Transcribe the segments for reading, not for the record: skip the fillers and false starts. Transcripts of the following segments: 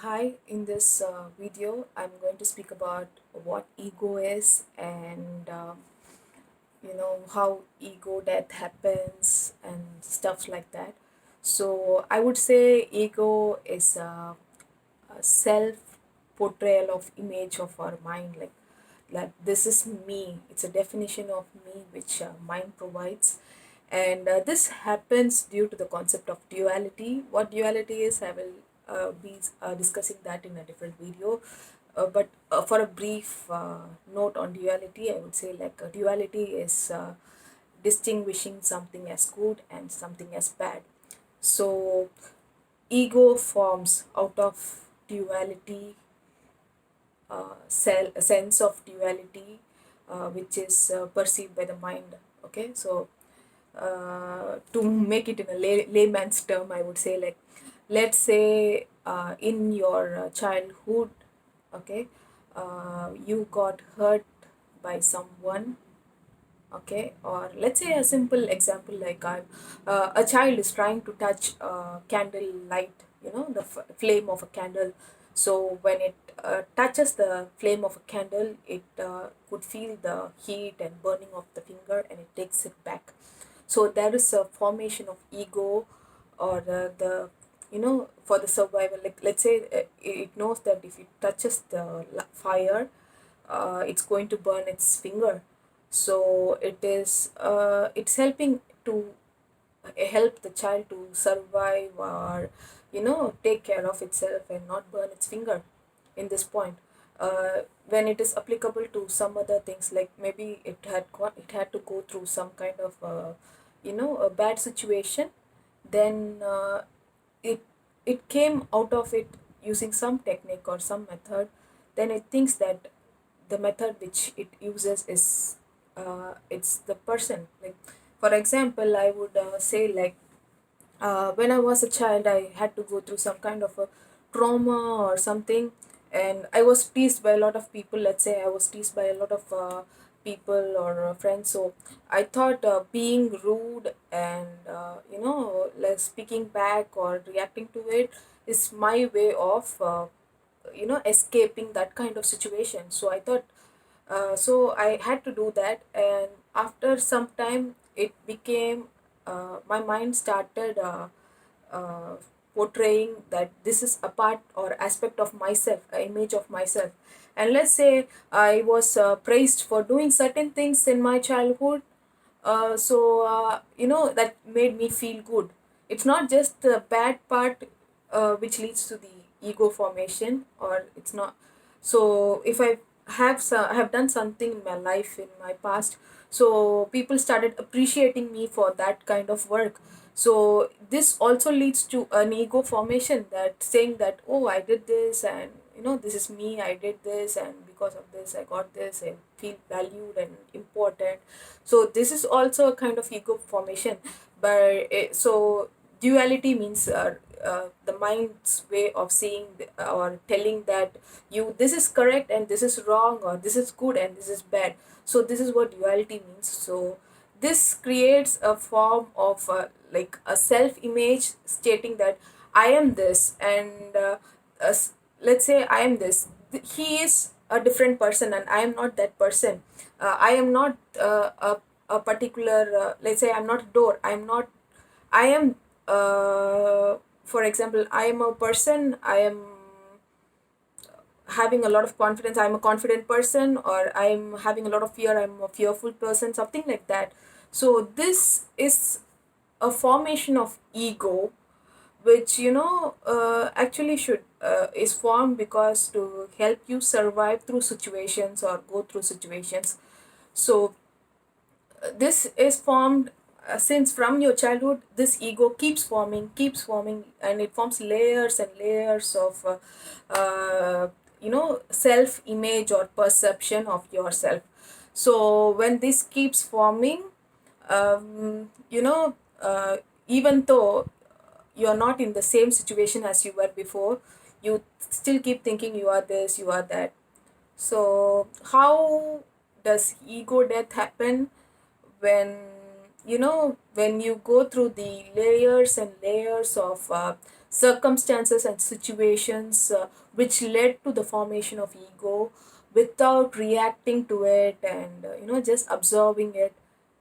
Hi, in this video, I'm going to speak about what ego is and how ego death happens and stuff like that. So, I would say ego is a self portrayal of image of our mind, like this is me. It's a definition of me which mind provides, and this happens due to the concept of duality. What duality is, I will be discussing that in a different video. But for a brief note on duality, I would say like duality is distinguishing something as good and something as bad. So ego forms out of duality, a sense of duality, which is perceived by the mind. Okay, so to make it in a layman's term, I would say, like, let's say in your childhood, okay, you got hurt by someone, okay, or let's say a simple example, like a child is trying to touch candle light, the flame of a candle. So when it touches the flame of a candle, it could feel the heat and burning of the finger, and it takes it back. So there is a formation of ego, or the for the survival, like let's say it knows that if it touches the fire, it's going to burn its finger. So it's helping to help the child to survive, or take care of itself and not burn its finger in this point. When it is applicable to some other things, like maybe it had to go through some kind of a bad situation, then it it came out of it using some technique or some method. Then it thinks that the method which it uses is it's the person. Like, for example, I would say, like, when I was a child, I had to go through some kind of a trauma or something, and I was teased by a lot of people. Let's say I was teased by a lot of people or friends. So I thought being rude and like speaking back or reacting to it is my way of escaping that kind of situation. So I thought, so I had to do that, and after some time, it became my mind started uh, portraying that this is a part or aspect of myself, an image of myself. And let's say I was praised for doing certain things in my childhood, that made me feel good. It's not just the bad part which leads to the ego formation, or it's not. So if I have done something in my life in my past, so people started appreciating me for that kind of work. So this also leads to an ego formation, that saying that, oh, I did this, and this is me, I did this, and because of this I got this, I feel valued and important. So this is also a kind of ego formation. So duality means the mind's way of seeing or telling that you, this is correct and this is wrong, or this is good and this is bad. So this is what duality means. So this creates a form of like a self image, stating that I am this, and uh, s- let's say I am this. He is a different person and I am not that person. I am not a particular, let's say I'm not a door, I'm not, I am, for example, I am a person, I am having a lot of confidence, I'm a confident person, or I'm having a lot of fear, I'm a fearful person, something like that. So this is a formation of ego, which actually should is formed because to help you survive through situations or go through situations. So this is formed since from your childhood. This ego keeps forming, and it forms layers and layers of self image or perception of yourself. So when this keeps forming, um, you know even though you're not in the same situation as you were before, you still keep thinking you are this, you are that. So how does ego death happen? When when you go through the layers and layers of circumstances and situations which led to the formation of ego, without reacting to it and just observing it,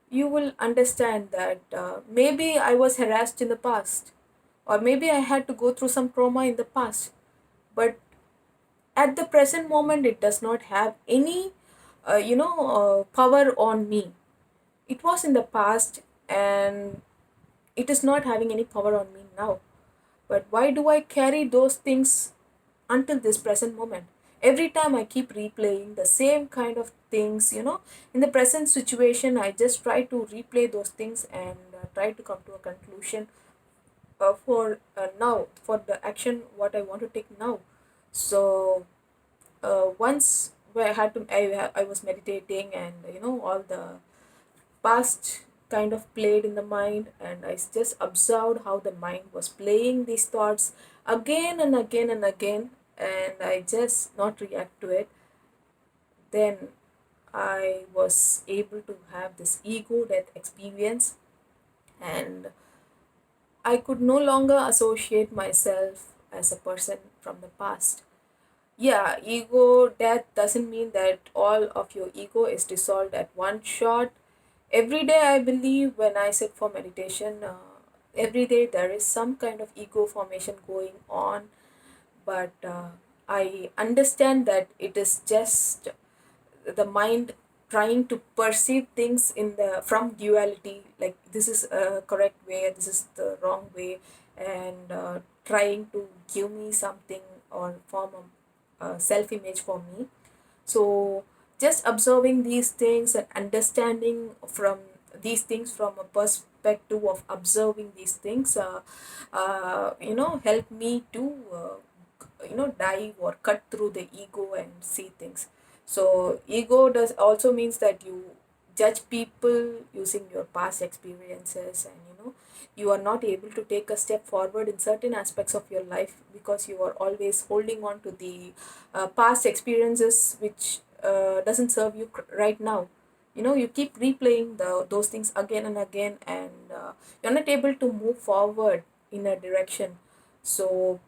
you will understand that maybe I was harassed in the past, or maybe I had to go through some trauma in the past, but at the present moment it does not have any power on me. It was in the past, and it is not having any power on me now. But why do I carry those things until this present moment? Every time I keep replaying the same kind of things, in the present situation, I just try to replay those things and try to come to a conclusion for now, for the action what I want to take now. So once where I had to, I was meditating, and all the past kind of played in the mind, and I just observed how the mind was playing these thoughts again and again and again, and I just not react to it. Then I was able to have this ego death experience, and I could no longer associate myself as a person from the past. Yeah, ego death doesn't mean that all of your ego is dissolved at one shot. Every day, I believe, when I sit for meditation, every day there is some kind of ego formation going on, but I understand that it is just the mind trying to perceive things in the from duality, like this is a correct way, this is the wrong way, and trying to give me something or form a self image for me. So just observing these things and understanding from these things from a perspective of observing these things, help me to dive or cut through the ego and see things. So ego does also means that you judge people using your past experiences, and you are not able to take a step forward in certain aspects of your life because you are always holding on to the past experiences which doesn't serve you right now. You keep replaying those things again and again, and you're not able to move forward in a direction. So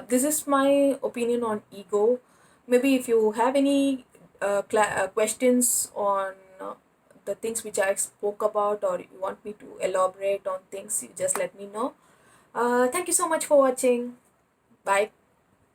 this is my opinion on ego. Maybe if you have any questions on the things which I spoke about, or you want me to elaborate on things, you just let me know. Thank you so much for watching. Bye.